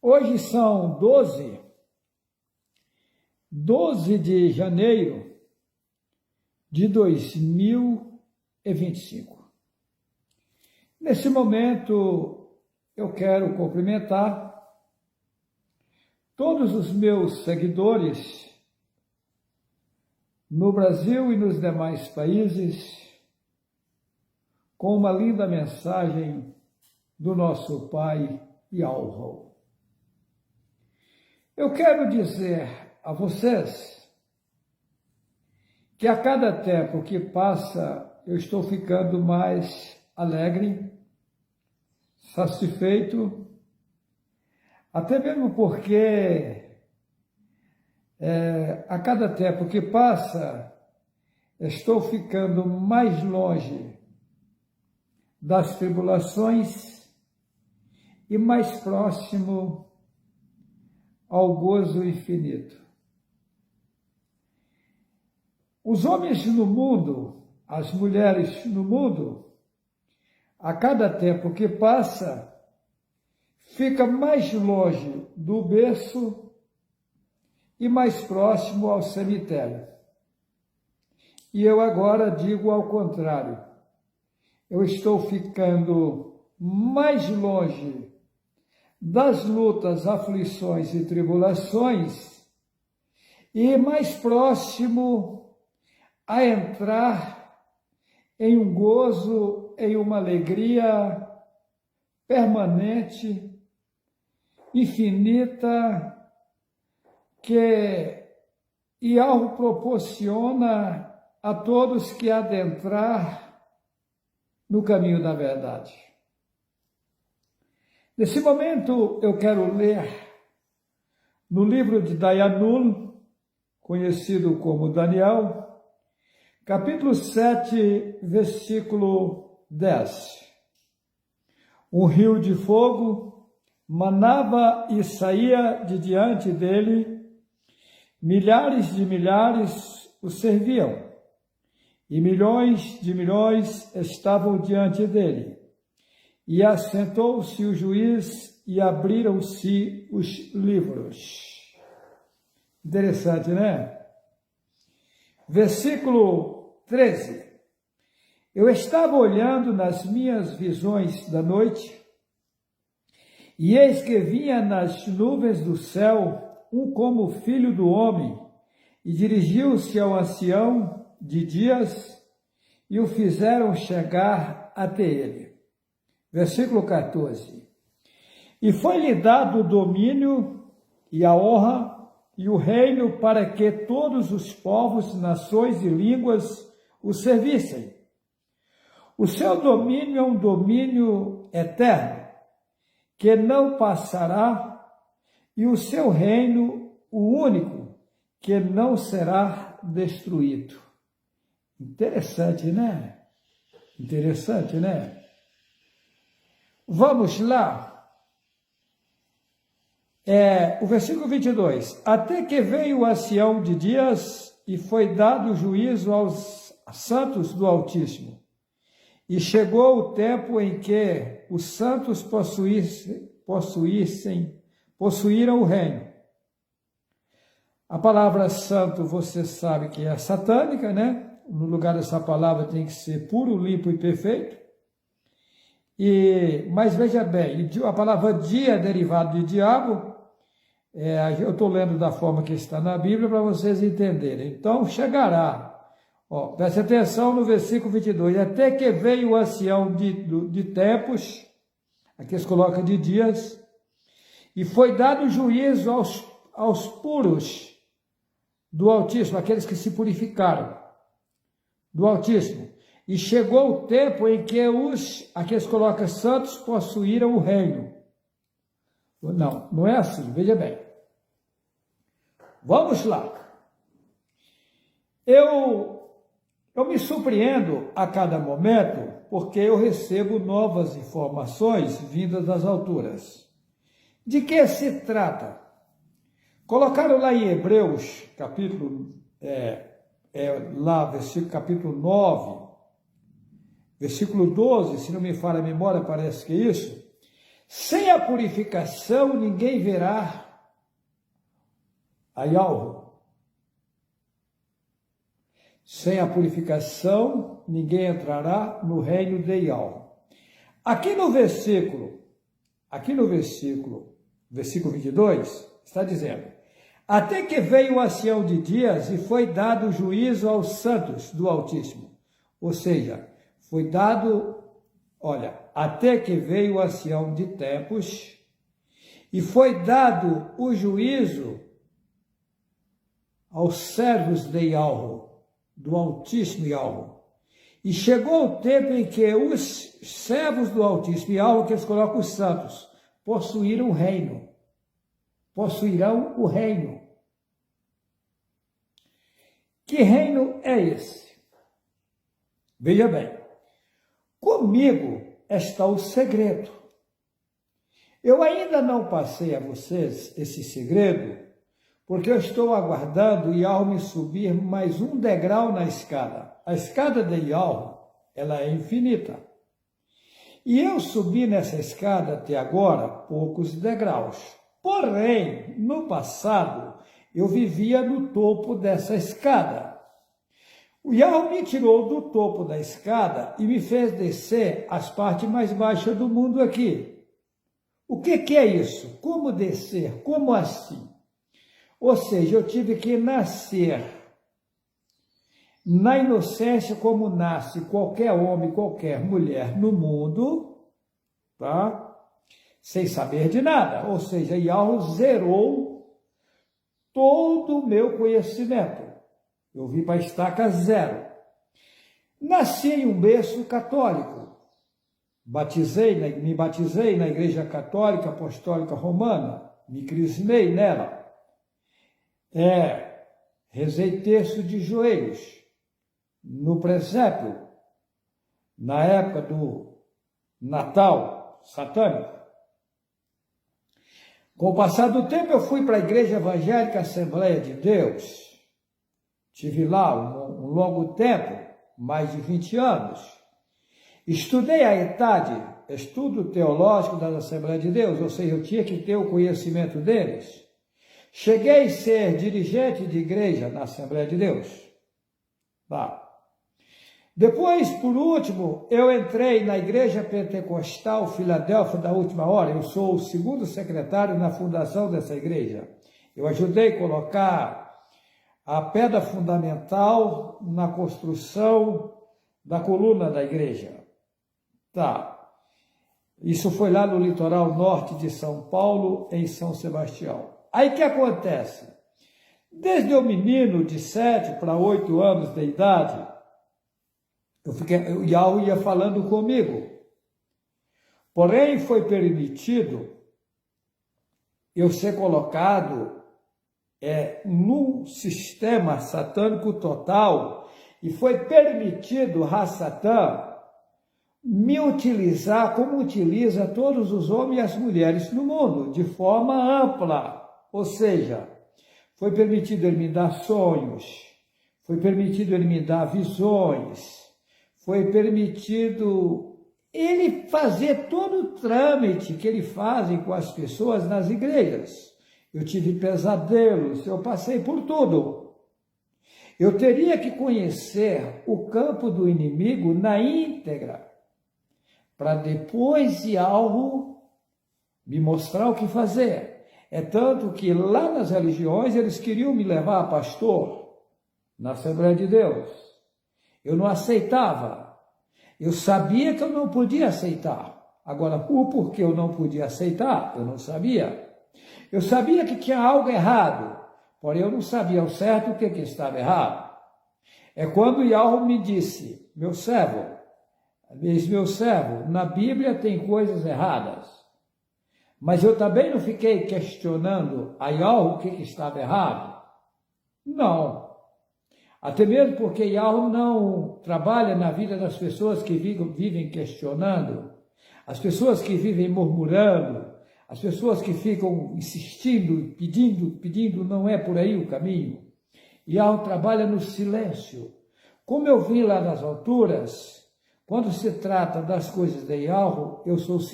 Hoje são 12 de janeiro de 2025. Nesse momento, eu quero cumprimentar todos os meus seguidores no Brasil e nos demais países com uma linda mensagem do nosso Pai Yahweh. Eu quero dizer a vocês que a cada tempo que passa eu estou ficando mais alegre, satisfeito, até mesmo porque a cada tempo que passa estou ficando mais longe das tribulações e mais próximo ao gozo infinito. Os homens no mundo, as mulheres no mundo, a cada tempo que passa, fica mais longe do berço e mais próximo ao cemitério. E eu agora digo ao contrário. Eu estou ficando mais longe das lutas, aflições e tribulações e mais próximo a entrar em um gozo, em uma alegria permanente, infinita, que Yahweh proporciona a todos que adentrar no caminho da verdade. Nesse momento, eu quero ler no livro de Dayanul, conhecido como Daniel, capítulo 7, versículo 10. Um rio de fogo manava e saía de diante dele, milhares de milhares o serviam, e milhões de milhões estavam diante dele. E assentou-se o juiz e abriram-se os livros. Interessante, né? Versículo 13. Eu estava olhando nas minhas visões da noite, e eis que vinha nas nuvens do céu um como filho do homem, e dirigiu-se ao ancião de dias, e o fizeram chegar até ele. Versículo 14. E foi-lhe dado o domínio e a honra e o reino para que todos os povos, nações e línguas o servissem. O seu domínio é um domínio eterno, que não passará, e o seu reino, o único, que não será destruído. Interessante, né? Interessante, né? Vamos lá. O versículo 22. Até que veio o ancião de dias e foi dado juízo aos santos do Altíssimo. E chegou o tempo em que os santos possuíram o reino. A palavra santo, você sabe que é satânica, né? No lugar dessa palavra tem que ser puro, limpo e perfeito. Mas veja bem, a palavra dia é derivado de diabo. Eu estou lendo da forma que está na Bíblia para vocês entenderem. Então, chegará. Preste atenção no versículo 22. Até que veio o ancião de tempos, aqui se coloca de dias, e foi dado juízo aos puros do Altíssimo, aqueles que se purificaram do Altíssimo. E chegou o tempo em que aqui se coloca santos, possuíram o reino. Não é assim, veja bem. Vamos lá. Eu me surpreendo a cada momento, porque eu recebo novas informações vindas das alturas. De que se trata? Colocaram lá em Hebreus, versículo capítulo 9, versículo 12, se não me falha a memória, parece que é isso. Sem a purificação, ninguém verá a Yahweh. Sem a purificação, ninguém entrará no reino de Yahweh. Aqui no versículo 22, está dizendo: até que veio o ancião de dias e foi dado juízo aos santos do Altíssimo. Ou seja, foi dado, até que veio o ancião de tempos e foi dado o juízo aos servos de Yahweh, do Altíssimo Yahweh. E chegou o tempo em que os servos do Altíssimo Yahweh, que eles colocam os santos, possuirão o reino. Possuirão o reino. Que reino é esse? Veja bem, comigo está o segredo. Eu ainda não passei a vocês esse segredo, porque eu estou aguardando Yahweh me subir mais um degrau na escada. A escada de Yahweh, ela é infinita. E eu subi nessa escada até agora poucos degraus. Porém, no passado, eu vivia no topo dessa escada. O Yahweh me tirou do topo da escada e me fez descer as partes mais baixas do mundo aqui. O que é isso? Como descer? Como assim? Ou seja, eu tive que nascer na inocência como nasce qualquer homem, qualquer mulher no mundo, tá? Sem saber de nada. Ou seja, Yahweh zerou todo o meu conhecimento. Eu vim para a estaca zero. Nasci em um berço católico. Me batizei na Igreja Católica Apostólica Romana. Me crismei nela. Rezei terço de joelhos no presépio, na época do Natal satânico. Com o passar do tempo, eu fui para a Igreja Evangélica Assembleia de Deus. Tive lá um longo tempo, mais de 20 anos. Estudei a ETAD, Estudo Teológico das Assembleias de Deus, ou seja, eu tinha que ter o conhecimento deles. Cheguei a ser dirigente de igreja na Assembleia de Deus. Tá. Depois, por último, eu entrei na Igreja Pentecostal Filadélfia da Última Hora. Eu sou o segundo secretário na fundação dessa igreja. Eu ajudei a colocar a pedra fundamental na construção da coluna da igreja. Tá. Isso foi lá no litoral norte de São Paulo, em São Sebastião. Aí o que acontece? Desde eu menino de 7 para 8 anos de idade, o Yahweh ia falando comigo. Porém, foi permitido eu ser colocado num sistema satânico total e foi permitido Satã me utilizar como utiliza todos os homens e as mulheres no mundo, de forma ampla. Ou seja, foi permitido ele me dar sonhos, foi permitido ele me dar visões, foi permitido ele fazer todo o trâmite que ele faz com as pessoas nas igrejas. Eu tive pesadelos, eu passei por tudo. Eu teria que conhecer o campo do inimigo na íntegra, para depois de algo me mostrar o que fazer. É tanto que lá nas religiões eles queriam me levar a pastor na Assembleia de Deus. Eu não aceitava. Eu sabia que eu não podia aceitar. Agora, o porquê eu não podia aceitar, eu não sabia. Eu sabia que tinha algo errado, porém eu não sabia ao certo o que estava errado. É quando Yahweh me disse, meu servo, na Bíblia tem coisas erradas. Mas eu também não fiquei questionando a Yahweh o que estava errado. Não. Até mesmo porque Yahweh não trabalha na vida das pessoas que vivem questionando, as pessoas que vivem murmurando, as pessoas que ficam insistindo, pedindo, não é por aí o caminho. Yahweh trabalha no silêncio. Como eu vi lá nas alturas, quando se trata das coisas de Yahweh, eu sou silêncio.